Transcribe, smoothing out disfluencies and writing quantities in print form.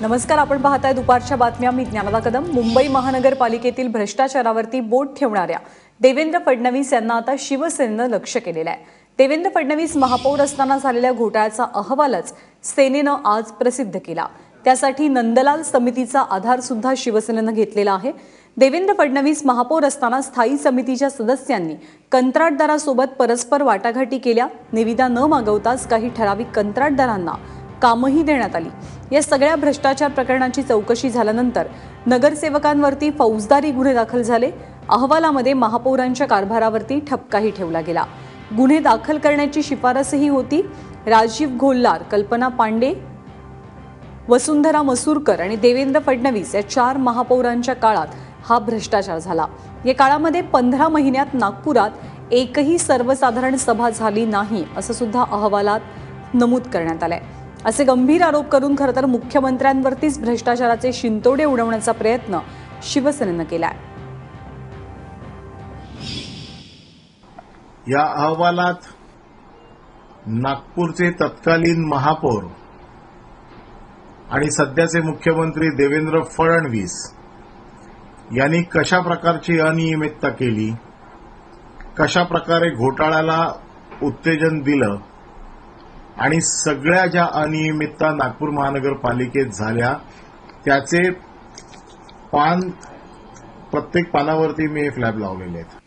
नमस्कार, आपण पाहताय दुपारच्या बातम्या. मी ज्ञानदा कदम. मुंबई महानगरपालिकेतील भ्रष्टाचारावरती बोट ठेवणाऱ्या देवेंद्र फडणवीस यांना आता शिवसेनेनं लक्ष केलेलं आहे. देवेंद्र फडणवीस महापौर असताना झालेल्या घोटाळ्याचा अहवालच सेनेनं आज प्रसिद्ध केला. त्यासाठी नंदलाल समितीचा आधार सुद्धा शिवसेनेनं घेतलेला आहे. देवेंद्र फडणवीस महापौर असताना स्थायी समितीच्या सदस्यांनी कंत्राटदारासोबत परस्पर वाटाघाटी केल्या. निविदा न मागवताच काही ठराविक कंत्राटदारांना कामही देण्यात आली. या सगळ्या भ्रष्टाचार प्रकरणाची चौकशी झाल्यानंतर नगरसेवकांवरती फौजदारी गुन्हे दाखल झाले. अहवालामध्ये महापौरांच्या कारभारावरती ठपकाही ठेवला गेला. गुन्हे दाखल करण्याची शिफारसही होती. राजीव घोल्लार, कल्पना पांडे, वसुंधरा मसूरकर आणि देवेंद्र फडणवीस या 4 महापौरांच्या काळात हा भ्रष्टाचार झाला. या काळामध्ये 15 महिन्यात नागपुरात एकही सर्वसाधारण सभा झाली नाही असं सुद्धा अहवालात नमूद करण्यात आलंय. असे गंभीर आरोप करून खरं तर मुख्यमंत्र्यांवरतीच भ्रष्टाचाराचे शिंतोडे उडवण्याचा प्रयत्न शिवसेनेनं केलाय. या अहवालात नागपूरचे तत्कालीन महापौर आणि सध्याचे मुख्यमंत्री देवेंद्र फडणवीस यांनी कशा प्रकारची अनियमितता केली, कशा प्रकारे घोटाळ्याला उत्तेजन दिलं आणि सगळ्या ज्या अनियमितता नागपूर महानगरपालिकेत झाल्या त्याचे प्रत्येक पानावरती मी फ्लॅग लावलेले आहेत.